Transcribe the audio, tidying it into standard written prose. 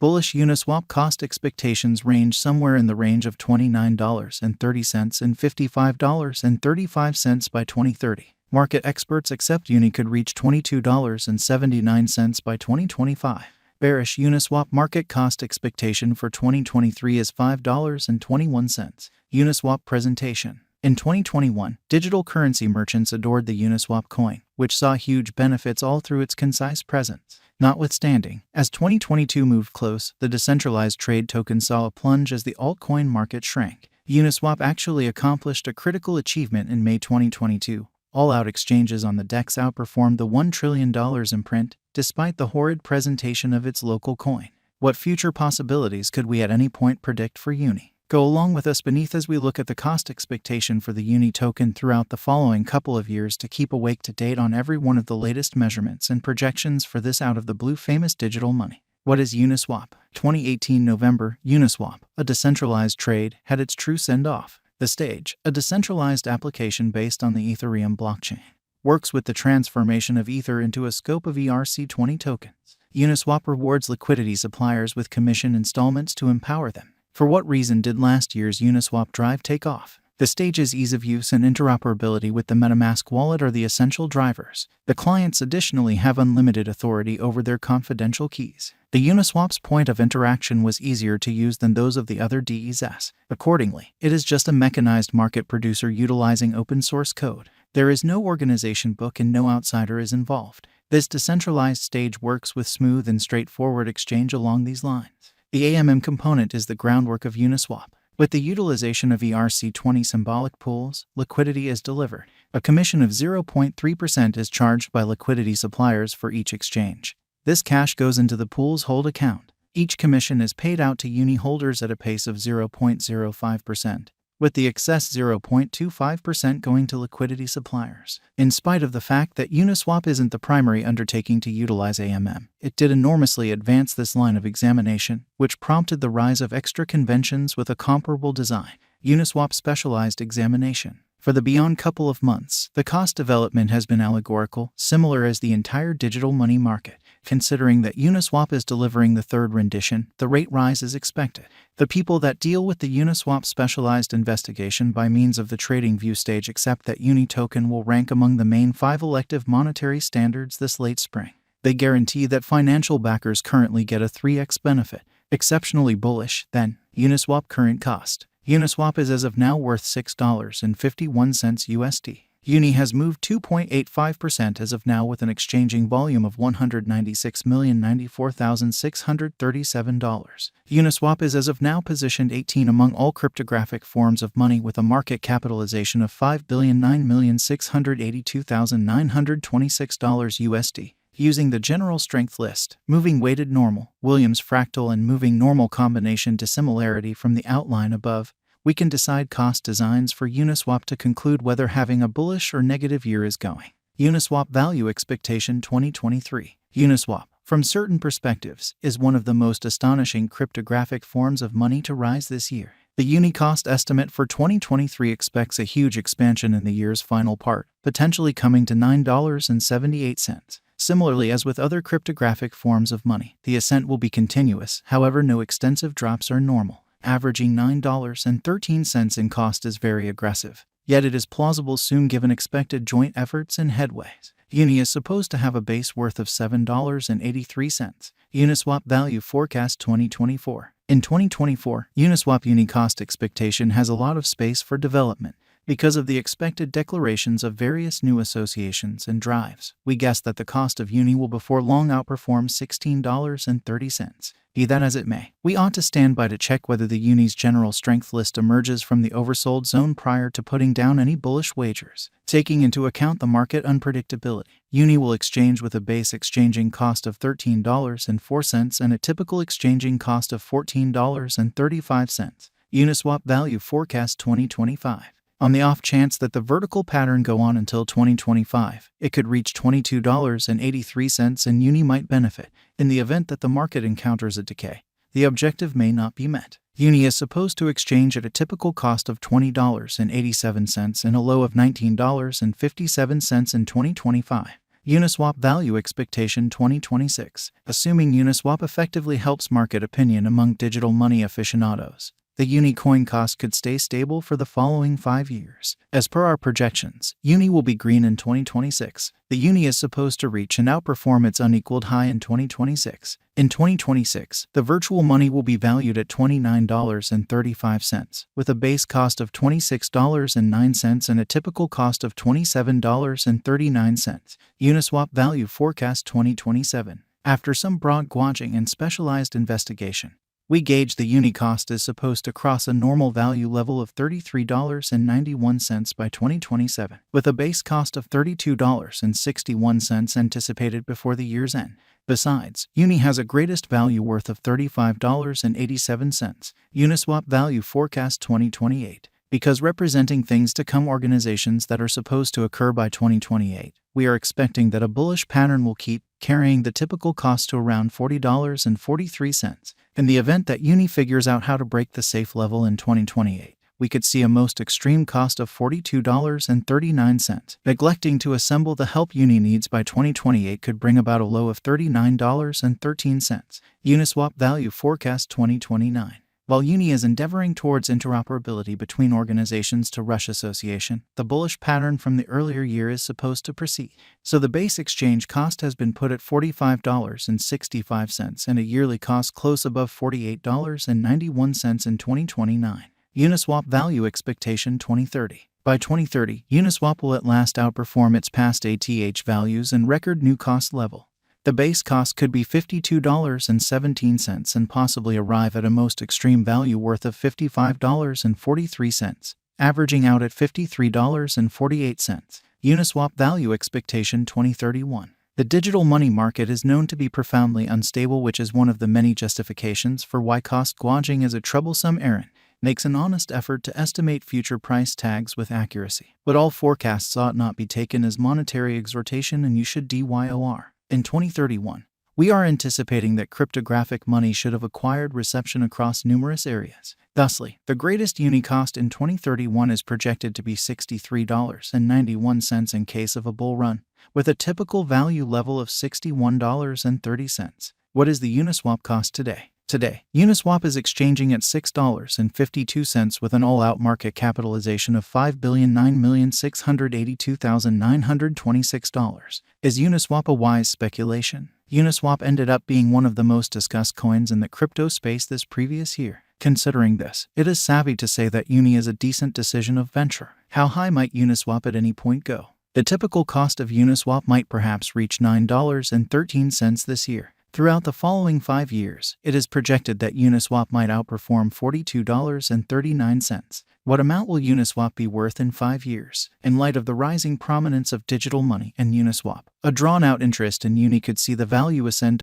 Bullish Uniswap cost expectations range somewhere in the range of $29.30 and $55.35 by 2030. Market experts accept UNI could reach $22.79 by 2025. Bearish Uniswap market cost expectation for 2023 is $5.21. Uniswap presentation. In 2021, digital currency merchants adored the Uniswap coin, which saw huge benefits all through its concise presence. Notwithstanding, as 2022 moved close, the decentralized trade token saw a plunge as the altcoin market shrank. Uniswap actually accomplished a critical achievement in May 2022. All-out exchanges on the DEX outperformed the $1 trillion in print, despite the horrid presentation of its local coin. What future possibilities could we at any point predict for UNI? Go along with us beneath as we look at the cost expectation for the UNI token throughout the following couple of years to keep awake to date on every one of the latest measurements and projections for this out-of-the-blue famous digital money. What is Uniswap? 2018 November, Uniswap, a decentralized trade, had its true send-off. The stage, a decentralized application based on the Ethereum blockchain, works with the transformation of Ether into a scope of ERC20 tokens. Uniswap rewards liquidity suppliers with commission installments to empower them. For what reason did last year's Uniswap drive take off? The stage's ease of use and interoperability with the MetaMask wallet are the essential drivers. The clients additionally have unlimited authority over their confidential keys. The Uniswap's point of interaction was easier to use than those of the other DES. Accordingly, it is just a mechanized market producer utilizing open source code. There is no organization book and no outsider is involved. This decentralized stage works with smooth and straightforward exchange along these lines. The AMM component is the groundwork of Uniswap. With the utilization of ERC20 symbolic pools, liquidity is delivered. A commission of 0.3% is charged by liquidity suppliers for each exchange. This cash goes into the pool's hold account. Each commission is paid out to UNI holders at a pace of 0.05%, with the excess 0.25% going to liquidity suppliers. In spite of the fact that Uniswap isn't the primary undertaking to utilize AMM, it did enormously advance this line of examination, which prompted the rise of extra conventions with a comparable design. Uniswap specialized examination. For the beyond couple of months, the cost development has been allegorical, similar as the entire digital money market. Considering that Uniswap is delivering the third rendition, the rate rise is expected. The people that deal with the Uniswap specialized investigation by means of the TradingView stage accept that UNI token will rank among the main 5 elective monetary standards this late spring. They guarantee that financial backers currently get a 3x benefit. Exceptionally bullish, then, Uniswap current cost. Uniswap is as of now worth $6.51 USD. UNI has moved 2.85% as of now with an exchanging volume of $196,094,637. Uniswap is as of now positioned 18 among all cryptographic forms of money with a market capitalization of $5,009,682,926 USD. Using the general strength list, moving weighted normal, Williams fractal and moving normal combination dissimilarity from the outline above, we can decide cost designs for Uniswap to conclude whether having a bullish or negative year is going. Uniswap value expectation 2023. Uniswap, from certain perspectives, is one of the most astonishing cryptographic forms of money to rise this year. The UNI cost estimate for 2023 expects a huge expansion in the year's final part, potentially coming to $9.78. Similarly, as with other cryptographic forms of money, the ascent will be continuous, however no extensive drops are normal. Averaging $9.13 in cost is very aggressive, yet it is plausible soon given expected joint efforts and headways. UNI is supposed to have a base worth of $7.83. Uniswap value forecast 2024. In 2024, Uniswap UNI cost expectation has a lot of space for development. Because of the expected declarations of various new associations and drives, we guess that the cost of UNI will before long outperform $16.30. Be that as it may, we ought to stand by to check whether the UNI's general strength list emerges from the oversold zone prior to putting down any bullish wagers. Taking into account the market unpredictability, UNI will exchange with a base exchanging cost of $13.04 and a typical exchanging cost of $14.35. Uniswap value forecast 2025. On the off chance that the vertical pattern go on until 2025, it could reach $22.83 and UNI might benefit. In the event that the market encounters a decay, the objective may not be met. UNI is supposed to exchange at a typical cost of $20.87 and a low of $19.57 in 2025. Uniswap Value Expectation 2026. Assuming Uniswap effectively helps market opinion among digital money aficionados, the UNI coin cost could stay stable for the following 5 years. As per our projections, UNI will be green in 2026. The UNI is supposed to reach and outperform its unequaled high in 2026. In 2026, the virtual money will be valued at $29.35, with a base cost of $26.09 and a typical cost of $27.39. Uniswap Value Forecast 2027. After some broad gauging and specialized investigation, we gauge the UNI cost is supposed to cross a normal value level of $33.91 by 2027, with a base cost of $32.61 anticipated before the year's end. Besides, UNI has a greatest value worth of $35.87. Uniswap Value Forecast 2028. Because representing things to come, organizations that are supposed to occur by 2028, we are expecting that a bullish pattern will keep carrying the typical cost to around $40.43. In the event that UNI figures out how to break the safe level in 2028, we could see a most extreme cost of $42.39. Neglecting to assemble the help UNI needs by 2028 could bring about a low of $39.13. Uniswap Value Forecast 2029. While UNI is endeavoring towards interoperability between organizations to rush association, the bullish pattern from the earlier year is supposed to proceed. So the base exchange cost has been put at $45.65 and a yearly cost close above $48.91 in 2029. Uniswap Value Expectation 2030. By 2030, Uniswap will at last outperform its past ATH values and record new cost level. The base cost could be $52.17 and possibly arrive at a most extreme value worth of $55.43, averaging out at $53.48. Uniswap Value Expectation 2031. The digital money market is known to be profoundly unstable, which is one of the many justifications for why cost gouging is a troublesome errand. Makes an honest effort to estimate future price tags with accuracy. But all forecasts ought not be taken as monetary exhortation, and you should DYOR. In 2031, we are anticipating that cryptographic money should have acquired reception across numerous areas. Thusly, the greatest UNI cost in 2031 is projected to be $63.91 in case of a bull run, with a typical value level of $61.30. What is the Uniswap cost today? Today, Uniswap is exchanging at $6.52 with an all-out market capitalization of $5,009,682,926. Is Uniswap a wise speculation? Uniswap ended up being one of the most discussed coins in the crypto space this previous year. Considering this, it is savvy to say that UNI is a decent decision of venture. How high might Uniswap at any point go? The typical cost of Uniswap might perhaps reach $9.13 this year. Throughout the following 5 years, it is projected that Uniswap might outperform $42.39. What amount will Uniswap be worth in 5 years? In light of the rising prominence of digital money and Uniswap, a drawn-out interest in UNI could see the value ascend